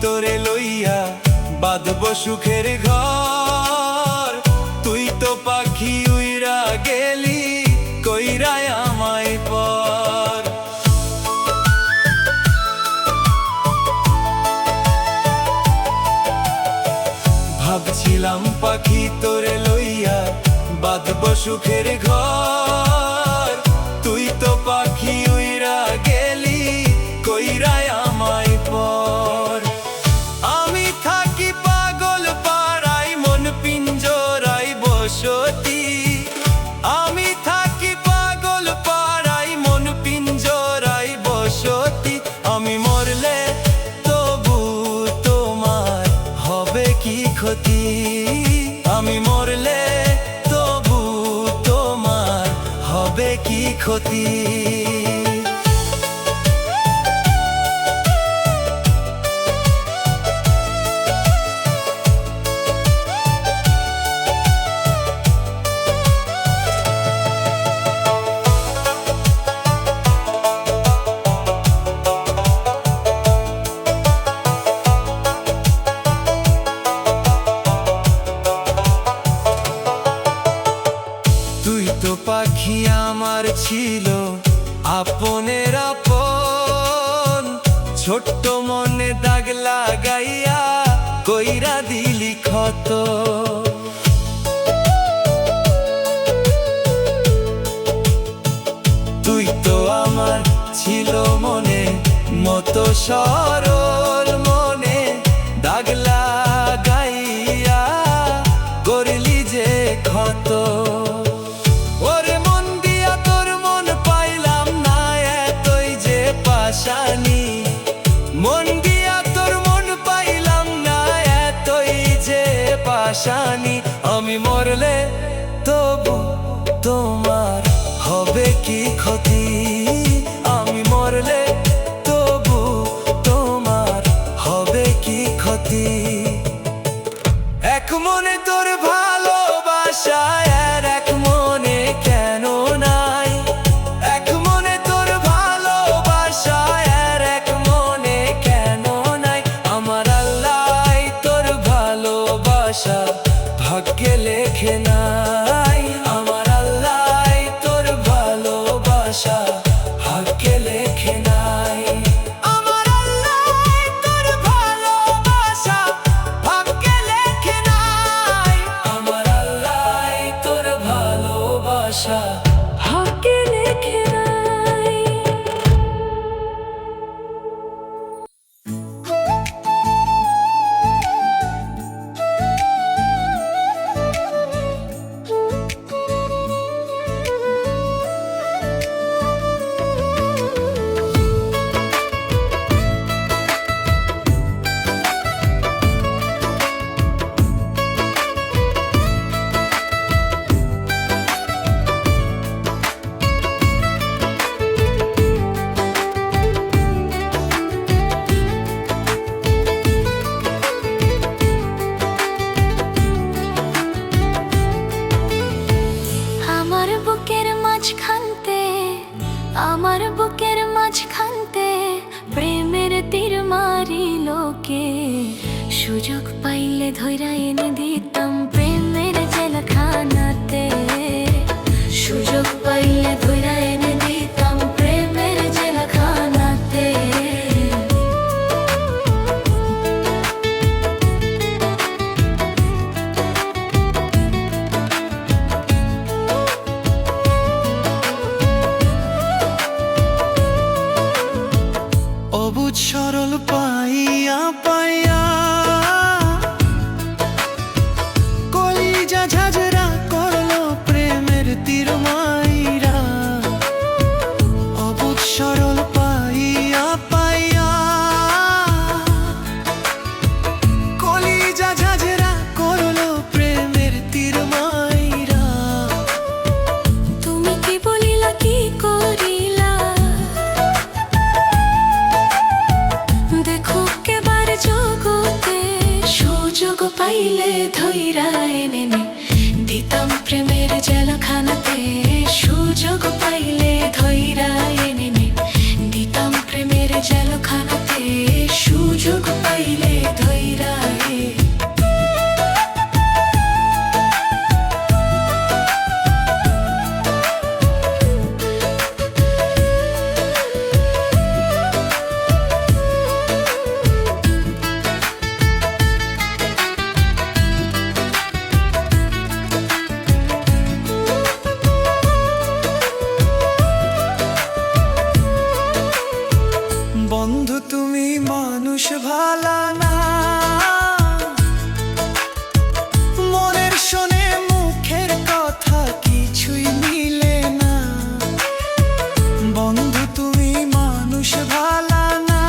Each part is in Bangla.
তোরে লইয়া বাঁধব সুখের ঘর। তুই তো পাখি উইরা গেলি কইরায় আমায় পর। ভাবছিলাম পাখি তোরে লইয়া বাঁধব সুখের ঘর। তুই তো পাখি উইরা গেলি কইরায় আমায় পর। আমি থাকি পাগল পাড়ায় মন পিঞ্জরায় বসতি। আমি থাকি পাগল পাড়ায় মন পিঞ্জরায় বসতি। আমি মরলে তবু তোমার হবে কি ক্ষতি? আমি মরলে তবু তোমার হবে কি ক্ষতি? তুই তো পাখি আমার ছিল আপনের আপন। ছোট্ট মনে দাগ লাগাইয়া কইরা দিলি ক্ষত। তুই তো আমার ছিল মনে মতো সরল মনে দাগ লাগাইয়া করলি যে ক্ষত। ওরে মন দিয়া তোর মন পাইলাম না এতই যে পাশানি। মন দিয়া তোর মন পাইলাম না এতই যে পাশানি। আমি মরলে তবু তোমার হবে কি ক্ষতি? আমি মরলে তবু তোমার হবে কি ক্ষতি? এক মনে তোর ভালোবাসা আর এক মনে কেন নাই? এক মনে তোর ভালোবাসা আর এক মনে কেন নাই? আমার আল্লাহ তোর ভালোবাসা ভাগ্যে লেখে নাই। আমার আল্লাহ তোর ভালোবাসা ভাগ্যে লেখে নাই। আমার আল্লাহ তোর ভালোবাসা ভাগ্যে লেখে নাই। আমার আল্লাহ তোর ভালোবাসা ভাগ্যে লেখে নাই। আমার বুকের মাঝখানতে প্রেমের তীর মারিল কে? সুযোগ পাইলে ধইরা এনে দিতাম প্রেমের জেলখানাতে। সুযোগ পাইলে ধইরা এনে দিতাম প্রেমের জেলখানাতে। অবুঝ সরল পাইয়া পাইয়া কলিজা ঝাঁঝরা করলো প্রেমের তীর মাইরা। অবুঝ সরল পাইয়া পাইয়া কলিজা ঝাঁঝরা করলো প্রেমের তীর মাইরা। তুমি কি বলিলা কি করিলা? দেখো কেবার জগতে সুযোগ পাইলে ধইরা এনে দিতাম প্রেমের জেলখানাতে। সুযোগ পাইলে ধইরা এনে দিতাম প্রেমের জেলখানাতে সুযোগ পাইলে ধইরা এনে। বন্ধু তুমি মানুষ ভালা না, মনের শোনে মুখের কথা কিছুই মিলে না। বন্ধু তুমি মানুষ ভালা না,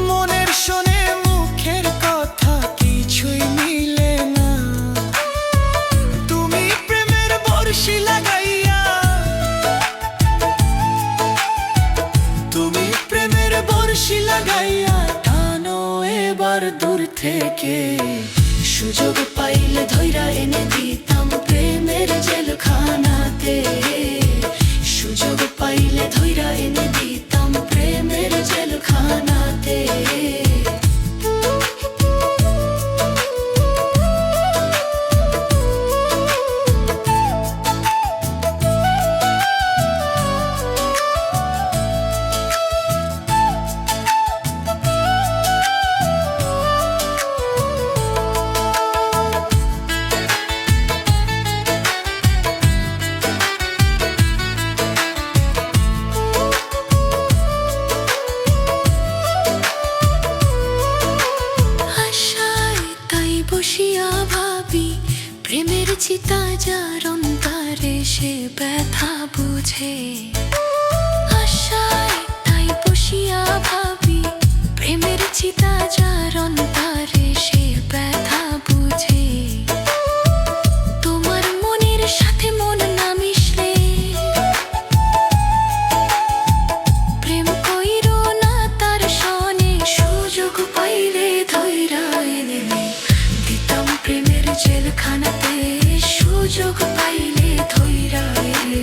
মনের শোনে মুখের কথা কিছুই মিলে না। তুমি প্রেমের বর্ষি লাগাইয়া, তুমি প্রেমের বর্ষি লাগাইয়া টানো এবার দূর থেকে। সুযোগ পাইলে ধইরা এনে দিতাম প্রেমের জেলখানাতে। সুযোগ পাইলে ধইরা এনে দিতাম প্রেমের জেলখানাতে। বসিয়া ভাবি প্রেমের চিতা যার অন্তরে সে ব্যথা বুঝে। আশায় তাই বসিয়া ভাবি প্রেমের চিতা যার অন্তরে সে ব্যথা বুঝে। তোমার মনের সাথে মন না মিশলে প্রেম কইরো না তার সনে। সুযোগ পাইলে ধইরা এনে দিতাম প্রেমের জেলখানাতে। সুযোগ পাইলে ধইরা এনে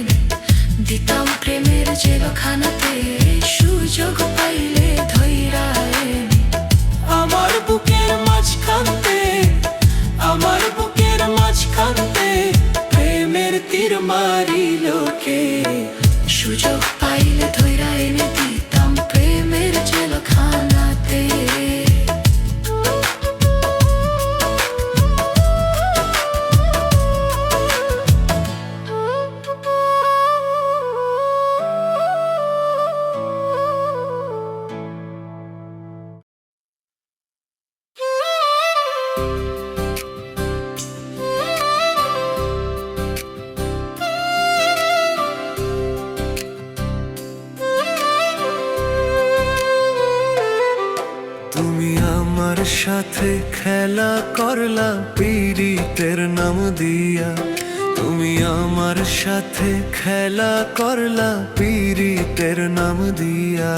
দিতাম প্রেমের জেলখানাতে। সুযোগ পাইলে ধইরা এনে। আমার বুকের মাঝখানতে, আমার বুকের মাঝখানতে প্রেমের তীর মারিল কে। সুযোগ পাইলে ধইরা এনে দিতাম প্রেমের জেলখানাতে। তুমি আমার সাথে খেলা করলা পীড়িতের নাম দিয়া। তুমি আমার সাথে খেলা করলা পীড়িতের নাম দিয়া।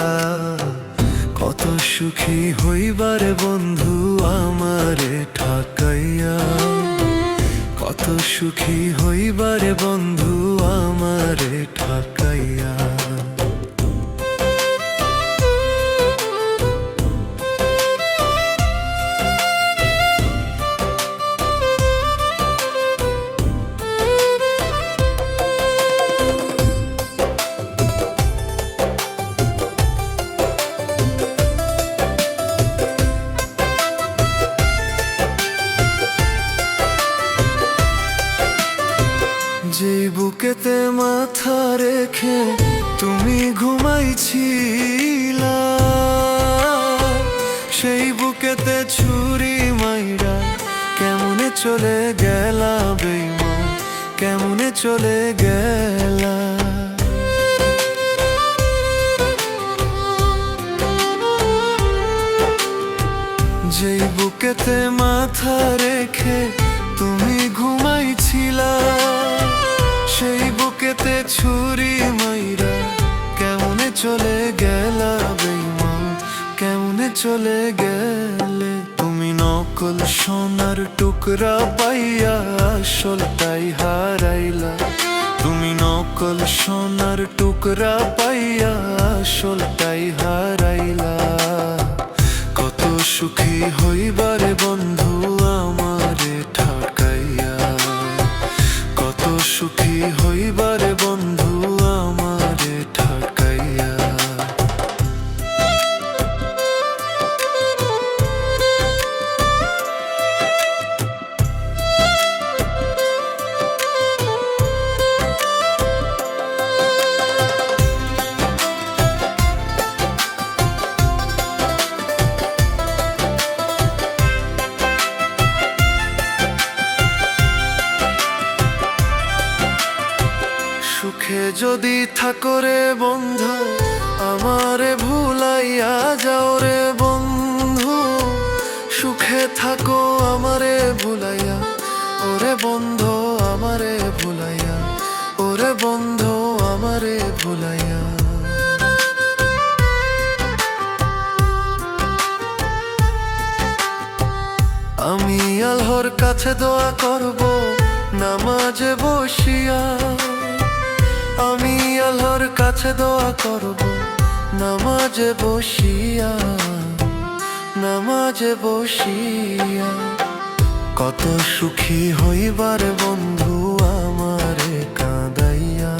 কত সুখী হইবারে বন্ধু আমারে ঠকাইয়া। কত সুখী হইবারে বন্ধু আমারে ঠকাইয়া। যে বুকেতে মাথা রেখে তুমি ঘুমাইছিলা, সেই বুকেতে ছুরি মাইরা কেমনে চলে গেলা বেঈমান, কেমনে চলে গেলা। যেই বুকেতে মাথা রেখে তুমি ঘুমাইছিলা, সেই বুকেতে ছুরি মাইরা কেমনে চলে গেলা বেঈমান, কেমনে চলে গেলে। তুমি নকল সোনার টুকরা পাইয়া আসলটাই হারাইলা। তুমি নকল নকল সোনার টুকরা পাইয়া আসলটাই হারাইলা। কত সুখী হইবারে বন্ধু আমারে ঠকাইয়া, কত সুখী হইবারে বন্ধু আমারে ঠকাইয়া। সুখে যদি থাকো রে বন্ধু আমারে ভুলাইয়া যাও রে বন্ধু, সুখে থাকো আমারে ভুলাইয়া, ওরে বন্ধু আমারে ভুলাইয়া, ওরে বন্ধু আমারে ভুলাইয়া। আমি আল্লাহর কাছে দোয়া করব নামাজে বসিয়া, আমি আল্লাহর কাছে দোয়া করব নামাজে বসিয়া, নামাজে বসিয়া। কত সুখী হইবার বন্ধু আমারে কাঁদাইয়া,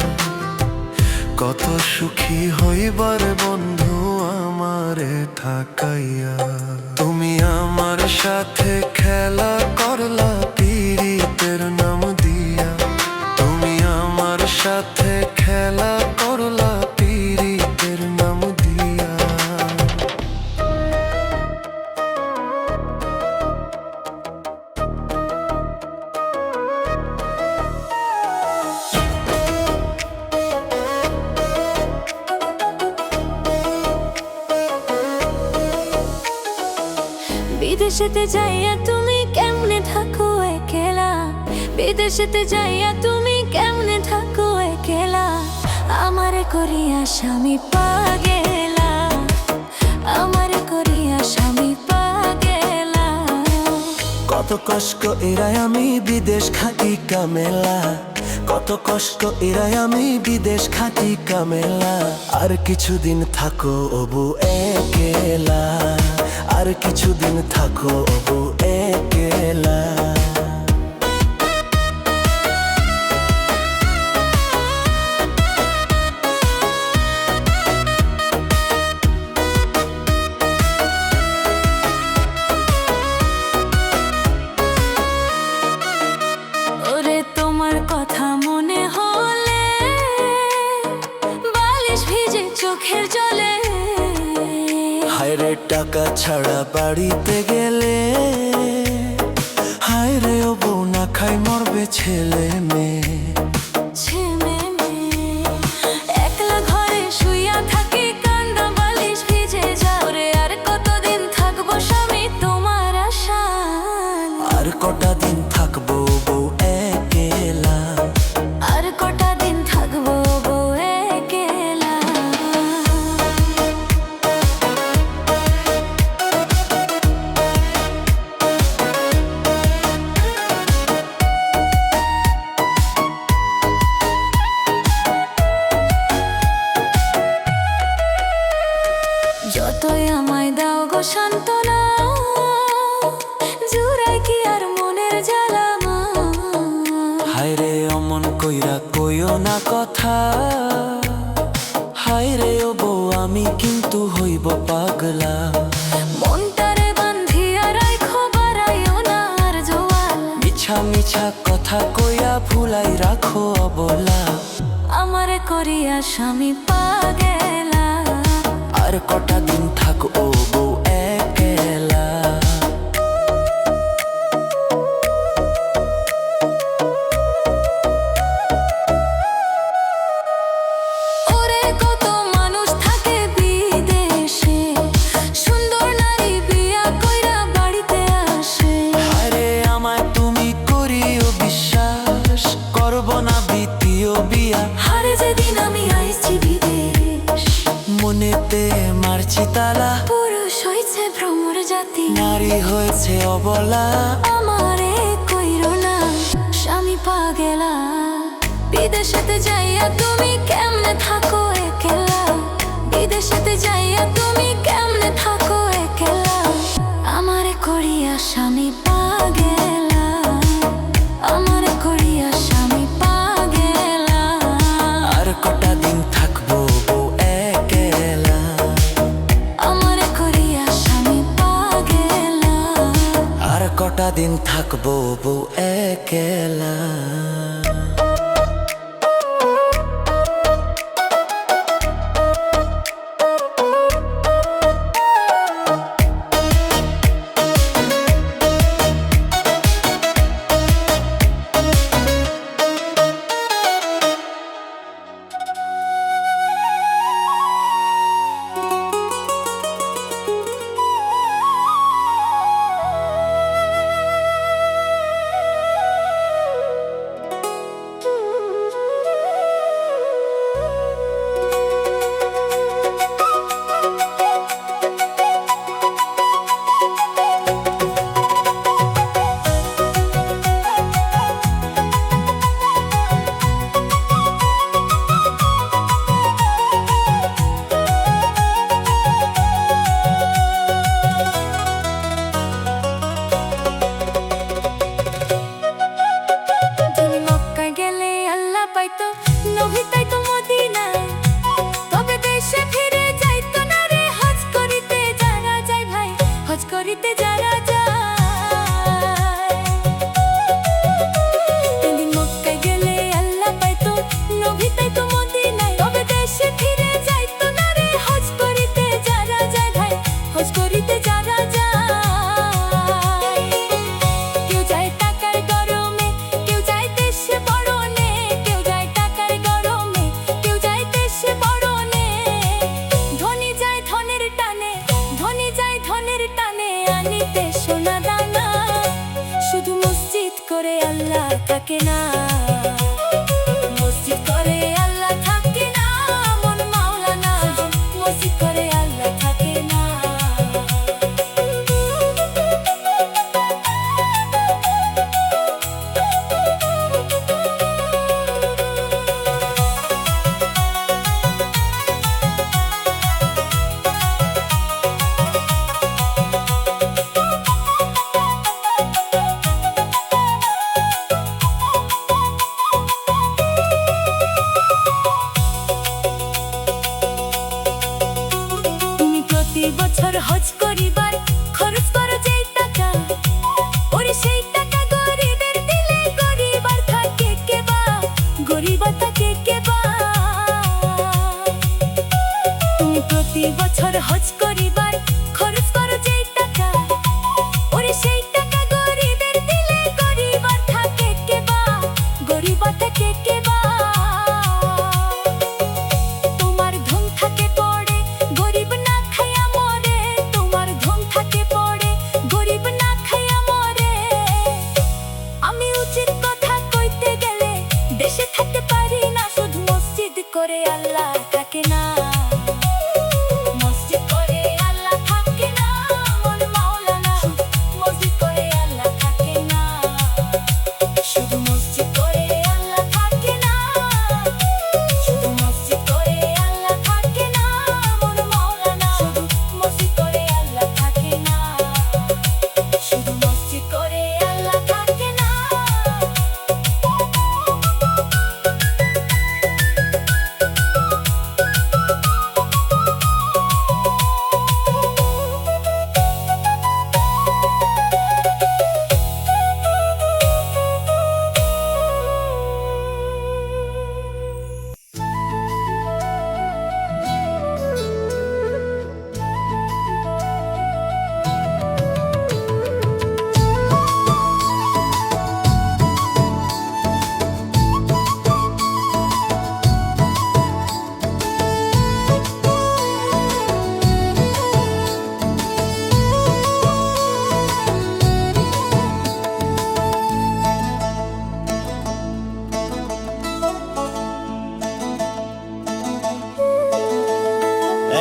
কত সুখী হইবার বন্ধু আমারে থাকাইয়া। তুমি আমার সাথে খেলা করলা পীড়িতের নাম দিয়া, তুমি আমার সাথে খেলা করলা পীড়িতের নাম দিয়া। বিদেশেতে যাইয়া তুমি কেমনে থাকো একলা, বিদেশেতে যাইয়া তুমি কেমনে থাকো একলা। আমারে করিয়া স্বামী পাগেলা, আমারে করিয়া স্বামী পাগেলা। কত কষ্ট এরাই আমি বিদেশ খাটি কামেলা, কত কষ্ট এরাই আমি বিদেশ খাটি কামেলা। আর কিছুদিন থাকো অবু একেলা, আর কিছুদিন থাকো অবু একেলা। ওরে তোমার কথা মনে হলে বালিশ ভিজে চোখের জলে। হায় রে টাকা ছাড়া বাড়িতে গেলে, হায় রে ও বউ না খাই মরবে ছেলে মেয়ে। ছেলে মেয়ে একলা ঘরে শুইয়া থাকি কান্দা বালিশ ভিজে যাও রে। আর কতদিন থাকবো স্বামী তোমার আশা, আর কটা দিন থাকবো বউ একেলা, আর কটা দিন থাকবো বউ একলা। যতই আমায় দাও গো সান্ত্বনা, জুড়াই কি আর মনের জ্বালা মা। হায় রে অমন কইরা কইও না কথা, হায় রে ও বউ আমি কিন্তু হইব পাগলা। মনটারে বান্ধিয়া রাখো বাড়াইও না আর জোয়াল, মিছা মিছা কথা কইয়া ভুলাই রাখো অবলা। আমারে করিয়া স্বামী পাগেলা, আর কটা দিন থাকো বউ একেলা। ওরে কত মানুষ থাকে বিদেশে, সুন্দর নারী বিয়া কইরা বাড়িতে আসে। হায় রে আমায় তুমি করিও বিশ্বাস, করব না দ্বিতীয় বিয়া। হারে যেদিন আমি আইছি বিদেশ, মনেতে মারছি তালা, পুরুষ হইছে ভ্রমর জাতি, নারী হয়েছে অবলা। আমারে কইরো না স্বামী পাগেলা। বিদেশেতে যাইয়া তুমি কেমনে থাকো একলা, বিদেশেতে যাইয়া তুমি কেমনে থাকো একলা, আমারে করিয়া স্বামী পাগেলা, আমারে করিয়া স্বামী পাগেলা। আর কটা দিন থাকবো বউ একলা, আমারে করিয়া স্বামী পাগেলা। আর কটা দিন থাকবো বউ একলা। তুমি মক্কায় গেলে আল্লাহ পাইতো, নবী তাইতো মদিনায়, তবে দেশে ফিরে যাইতো না রে হজ করিতে যারা যায় ভাই, হজ করিতে যারা যায়। তুমি মক্কায় গেলে আল্লাহ পাইতো, নবী তাইতো মদিনায়, তবে দেশে ফিরে যাইতো না রে হজ করিতে যারা যায় ভাই, হজ করিতে যারা যায়। কেউ যায় টাকার গরমে, কেউ যায় দেশে পরনে, কেউ যায় টাকার গরমে, কেউ যায় দেশে পরনে। ধনী যায় ধনের টানে, ধনী যায় ধনের টানে, আনিতে সোনা দানা, শুধু মসজিদ করে আল্লাহ থাকে না, মসজিদ করে আল্লাহ থাকে না, মন মাওলানা, মসজিদ করে আল্লাহ থাকে না। তুমি প্রতি বছর হজ করিবার খরচ করো যেই টাকা, ওরে সেই টাকা গরিবের দিলে গরিব আর থাকে কেবা, গরিব আর থাকে কেবা। তুমি প্রতি বছর হজ করিবার খরচ করো যেই টাকা, ওরে সেই টাকা গরিবের দিলে গরিব আর থাকে কেবা, গরিব আর থাকে কেবা। তোমার ধন থাকে পড়ে গরিব না খাইয়া মরে, তোমার ধন থাকে পড়ে গরিব না খাইয়া মরে। আমি উচিত কথা কইতে গেলে দেশে থাকতে পারি না, শুধু মসজিদ করে আল্লাহ থাকে না, মসজিদ করে আল্লাহ থাকে না, মন মাওলানা, মসজিদ করে আল্লাহ থাকে না, শুধু মসজিদ করে আল্লাহ থাকে না, শুধু মসজিদ করে আল্লাহ থাকে না, মন মাওলানা, শুধু মসজিদ করে আল্লাহ থাকে না, শুধু মসজিদ করে আল্লাহ থাকে না।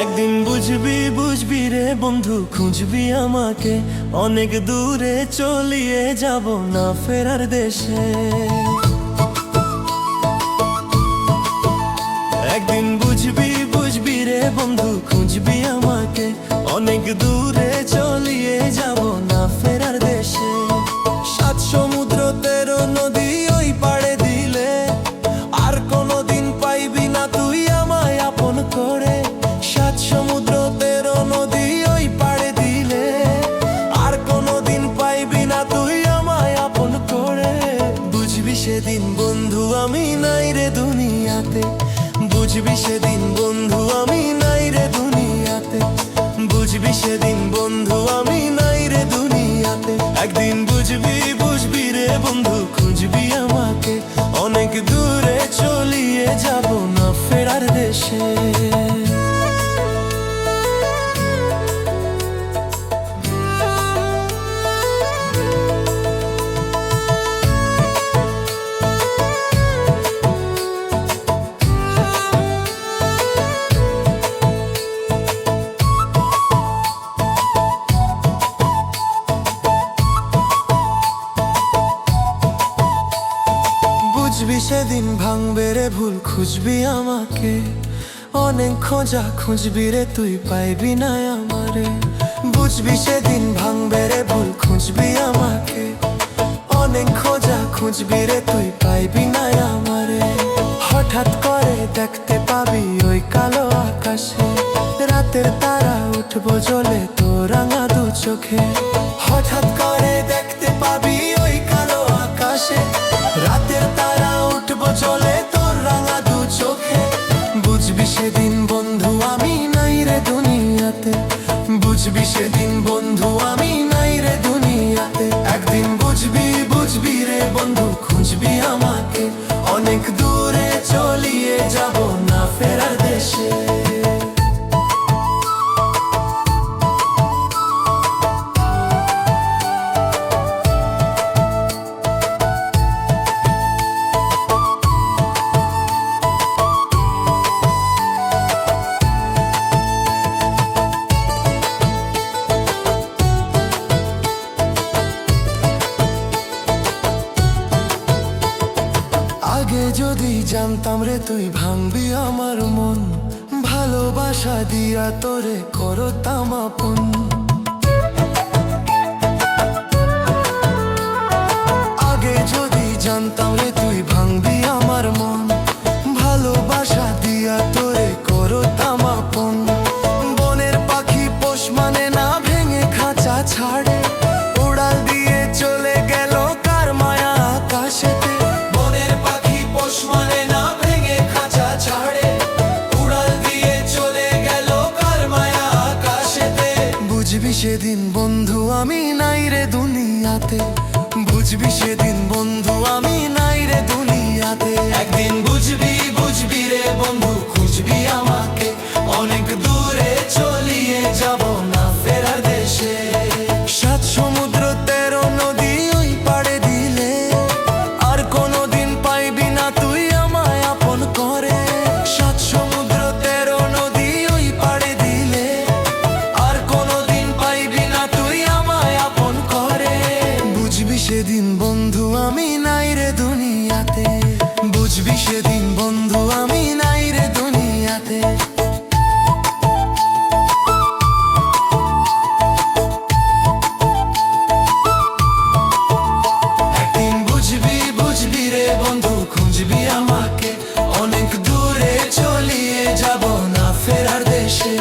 একদিন বুঝবি বুঝবি রে বন্ধু, খুঁজবি আমাকে, অনেক দূরে চলিয়ে যাব না ফেরার দেশে। একদিন বুঝবি বুঝবি রে বন্ধু, খুঁজবি আমাকে, অনেক দূরে চলিয়ে যাব না ফেরার দেশে। সাত সমুদ্র 13 নদী ওই পাড়ে দিলে আর কোনোদিন পাইবি না তুই আমায় আপন করে। সাত সমুদ্র 13 নদী ওই পাড়ে দিলে আর কোনোদিন পাইবি না তুই আমায় আপন করে। বুঝবি সেদিন বন্ধু আমি নাই রে দুনিয়াতে, বুঝবি সেদিন বন্ধু আমি নাই রে দুনিয়াতে, বুঝবি সেদিন বন্ধু আমি নাই রে দুনিয়াতে। একদিন বুঝবি বুঝবি রে বন্ধু, খুঁজবি আমাকে, অনেক দূরে চলিয়ে যাব না ফেরার দেশে। বুঝবি সেদিন ভাঙবে রে ভুল, খুঁজবি আমাকে, অনেক খোঁজা খুঁজবি রে তুই পাইবি না আমারে। বুঝবি সেদিন ভাঙবে রে ভুল, খুঁজবি আমাকে, অনেক খোঁজা খুঁজবি রে তুই পাইবি না আমারে। হঠাৎ করে দেখতে পাবি ওই কালো আকাশে রাতের তারা উঠবো জ্বলে তোর রাঙা দু চোখে। হঠাৎ করে দেখতে পাবি ওই কালো আকাশে রাতের তারা উঠবো জ্বলে তোর রাঙা দু চোখে। বুঝবি সেদিন বন্ধু আমি নাই রে দুনিয়াতে, বুঝবি সেদিন বন্ধু আমি নাই রে দুনিয়াতে। একদিন বুঝবি বুঝবি রে বন্ধু, খুঁজবি আমাকে, অনেক দূরে চলিয়ে যাব না ফেরার দেশে। আগে যদি জানতাম রে তুই ভাঙবি আমার মন, ভালোবাসা দিয়া তোরে করতাম আপন। আগে যদি জানতাম রে তুই ভাঙবি আমার মন, ভালোবাসা দিয়া তোরে করতাম আপন। বনের পাখি পোষ মানে না ভেঙে খাঁচা ছাড়ে, উড়াল দিয়ে চলে গেল কার মায়া আকাশেতে। বনের পাখি পোষ মানে না ভেঙে খাঁচা ছাড়ে, উড়াল দিয়ে চলে গেল কার মায়া আকাশেতে। বুঝবি সেদিন বন্ধু আমি নাই রে দুনিয়াতে, বুঝবি সেদিন বন্ধু আমি নাই রে দুনিয়াতে। একদিন বুঝবি বুঝবি রে বন্ধু, খুঁজবি আমাকে, অনেক দূরে চলিয়ে যাব না ফেরার দেশে। সাত সমুদ্র 13 নদী ওই পাড়ে দিলে আর কোনোদিন পাইবি না তুই আমায় আপন করে। সাত সমুদ্র 13 নদী ওই পাড়ে দিলে আর কোনোদিন পাইবি না তুই আমায় আপন করে। বুঝবি সেদিন বন্ধু আমি নাই রে দুনিয়াতে, বুঝবি সেদিন বন্ধু আমি নাই রে দুনিয়াতে। একদিন বুঝবি বুঝবি রে বন্ধু, খুঁজবি আমাকে, অনেক দূরে চলিয়ে যাব না ফেরার দেশে।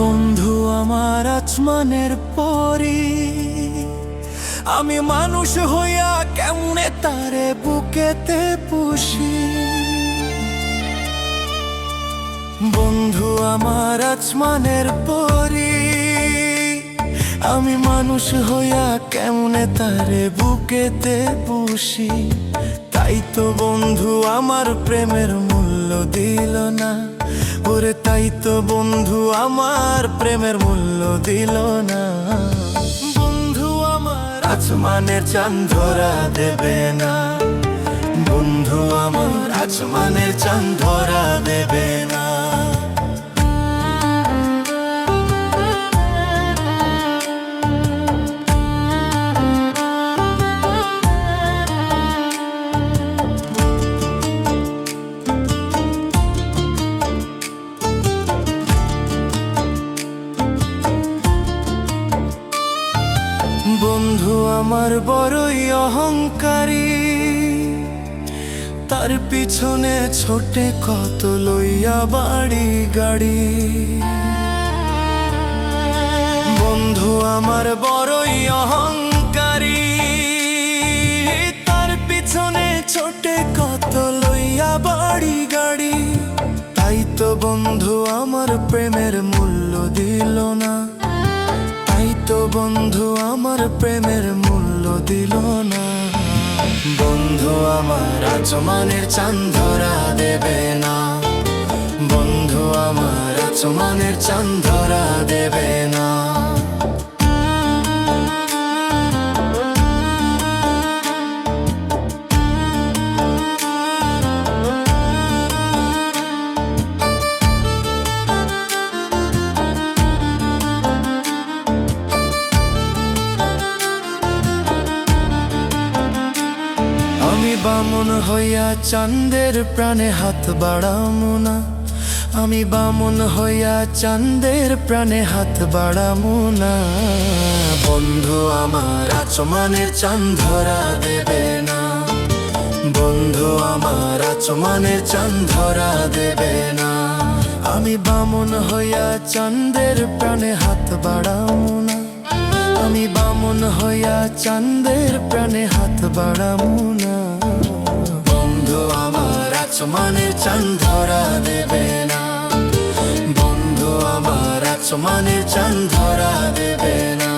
বন্ধু আমার আসমানের পরি, আমি মানুষ হইয়া কেমনে তারে বুকেতে পুষি। বন্ধু আমার আসমানের পরি, আমি মানুষ হইয়া কেমনে তারে বুকেতে পুষি। তাই তো বন্ধু আমার প্রেমের মূল্য দিল না, ওরে তাই তো বন্ধু আমার প্রেমের মূল্য দিল না। বন্ধু আমার আসমানের চাঁদ ধরা দেবে না, বন্ধু আমার আসমানের চাঁদ ধরা দেবে না। বন্ধু আমার বড়ই অহংকারী, তার পিছনে ছোটে কত লইয়া বাড়ি গাড়ি। বন্ধু আমার বড়ই অহংকারী, তার পিছনে ছোটে কত লইয়া বাড়ি গাড়ি। তাই তো বন্ধু আমার প্রেমের মূল্য দিল না, তাই তো বন্ধু আমার প্রেমের মূল্য দিল না। বন্ধু আমার আসমানের চাঁদ ধরা দেবে না, বন্ধু আমার আসমানের চাঁদ ধরা দেবে না। আমি বামন হইয়া চাঁদের প্রাণে হাত বাড়ামো না, আমি বামন হইয়া চাঁদের প্রাণে হাত বাড়ামো না। বন্ধু আমার আসমানের চাঁদ ধরা দেবে না, বন্ধু আমার আসমানের চাঁদ ধরা দেবে না। আমি বামন হইয়া চাঁদের প্রাণে হাত বাড়ামো না, আমি বামন হইয়া চাঁদের প্রাণে হাত বাড়ামো না। বন্ধু আমার আসমানের চাঁদ ধরা দেবে না, বন্ধু আমার আসমানের চাঁদ ধরা দেবে না।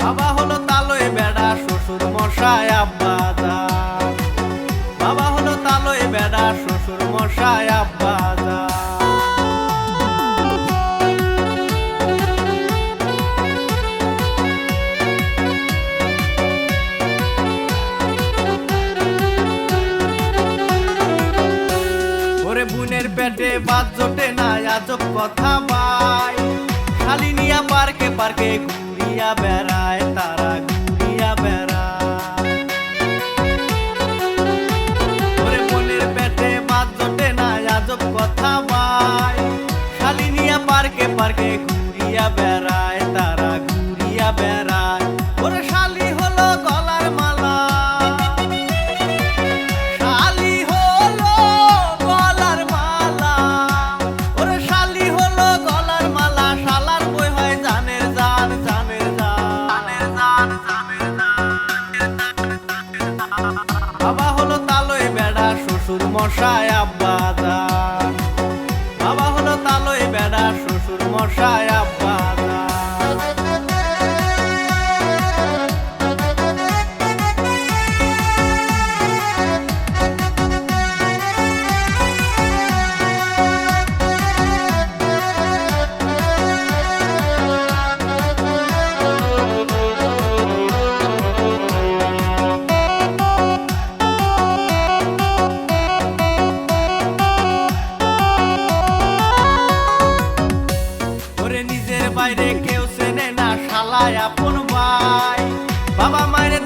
বাবা হলো তালয় বেড়া শ্বশুর মশাই আব্বাজান, বাবা হলো তালয় বেড়া শ্বশুর মশাই আব্বাজান। ওরে বুনের পেটে বাদ জোটে না আজব কথা ভাই, খালি নিয়া পার্কে পার্কে ঘুরিয়া বেড়ায় তারা ঘুরিয়া বেড়ায়। ওরে বোনের পেটে বাদ জোটে না আজব কথা ভাই, খালি নিয়া পার্কে পার্কে ঘুরিয়া বেড়ায় তারা ঘুরিয়া বেড়ায়। ওরে শালি হলো গলার মালা, শালি হলো গলার মালা, ওরে শালি হলো গলার মালা, শালার বই হয় জানের জান, জানের জান, জানের জান। বাবা হলো তালয় বেড়া শ্বশুর মশাই আব্বাজান, বাবা হলো তালয় বেড়া শ্বশুর মশাই আব্বাজান।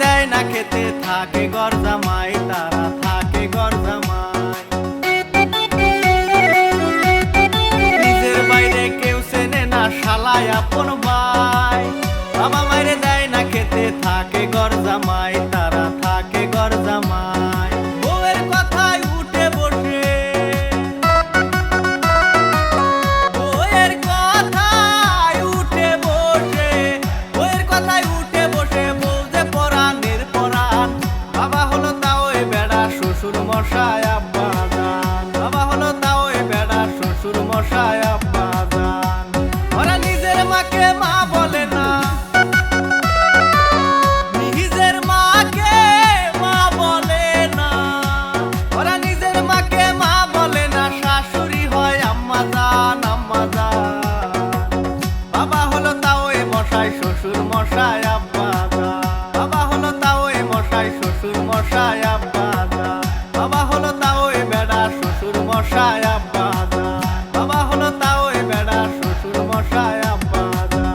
দেয় না খেতে থাকে ঘর জামাই, তারা থাকে ঘর জামাই। নিজের বাইরে কেউ চেনে না শালায় আপন ভাই, বাবা মাইরে দেয় না খেতে থাকে ঘর জামাই, তারা থাকে ঘর জামাই। বউয়ের কথায় উঠে বসে, বউয়ের কথায় উঠে বসে, বউয়ের কথায় উঠে বসে, বউ যে পরাণের পরাণ। বাবা হলো তাও এ বেড়া শ্বশুর মশাই আব্বা জান, বাবা হলো তাও এ বেড়া শ্বশুর মশাই আব্বা জান। ওরা নিজের মাকে মা বলে না, নিজের মাকে মা বলে না, ওরা নিজের মাকে মা বলে না, শাশুড়ি হয় আম্মা জান, আম্মা জান। বাবা হলো তাও এ মশাই শ্বশুর মশাই আব্বা জান, বাবা হলো তাও এ মশাই শ্বশুর মশাই আব্বা জান, বাবা হলো তাও এ বেড়া শ্বশুর মশাই আব্বা জান, বাবা হলো তাও এ বেড়া শ্বশুর মশাই আব্বা জান।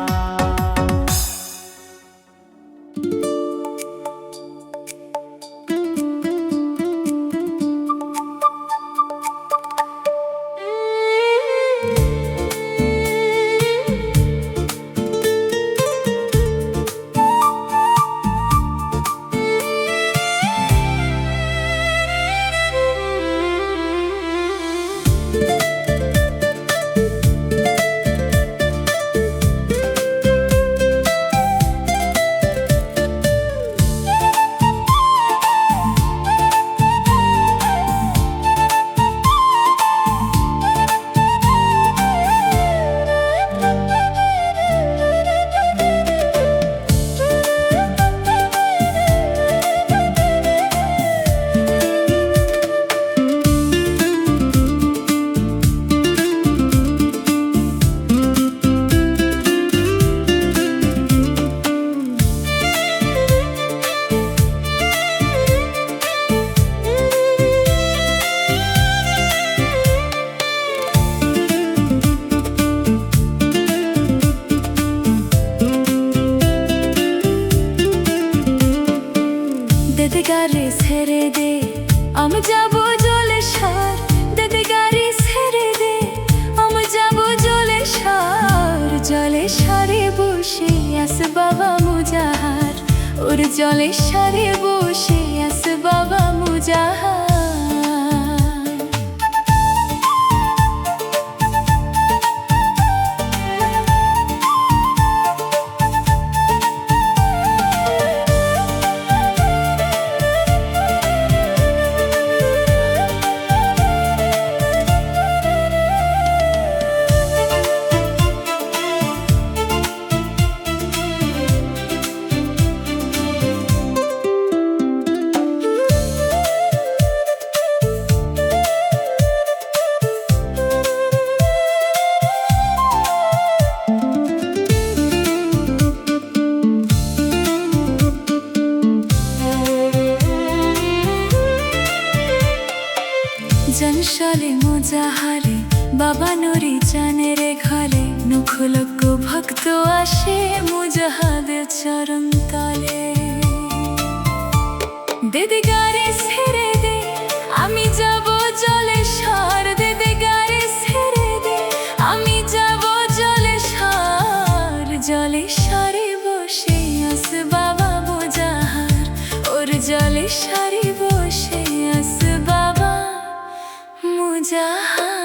দেদে গাড়ি ছেড়ে দে, আমি যাব জলে সার। দেদে গাড়ি ছেড়ে দে, আমি যাব জলে সার। জলে সারে বসে আছে বাবা মুজাহার, ওর জলে সারে বসে আছে বাবা মুজাহার। জনশালে মুজাহারে বাবা নুরি জানের ঘরে, লক্ষ লক্ষ ভক্ত আসে মুজাহাদের চরণ তলে। দেদে গাড়ি ছেড়ে দে, আমি যাব জলে সার। দেদে গাড়ি ছেড়ে দে, আমি যাব জলে সার। জলে সারে বসে আছে বাবা মুজাহার, ওর জলে সারে বসে আছে বাবা মুজাহার।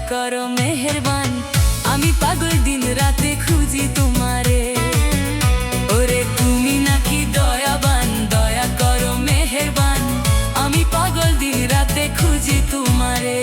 করো মেহেরবান আমি পাগল দিন রাতে খুঁজি তোমারে ওরে তুমি নাকি দয়াবান দয়া করো মেহেরবান আমি পাগল দিন রাতে খুঁজি তোমারে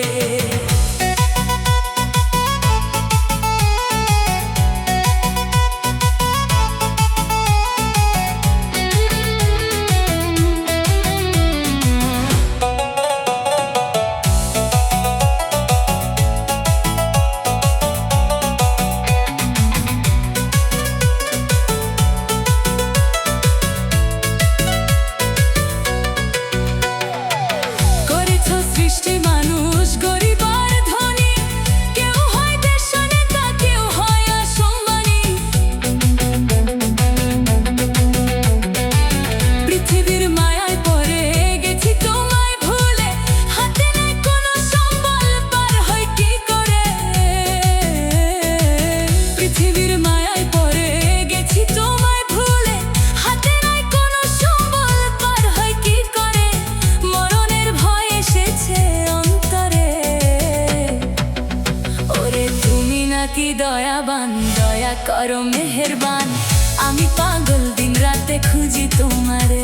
সৃষ্টি মানুষ গরিব আর ধনী কেউ হয় দেশ নেতা কেউ হয় অসম্মানী পৃথিবীর মায়ায় পড়ে গেছি তোমায় ভুলে হাতে নাই কোনো সম্বল পার হয় কি করে পৃথিবীর মায়ায় পড়ে গেছি তোমায় ভুলে হাতে নাই কোনো সম্বল পার হয় কি করে মরণের ভয় এসেছে অন্তরে ওরে তুমি নাকি দয়াবান দয়া করো মেহেরবান আমি পাগল দিন রাতে খুঁজি তোমারে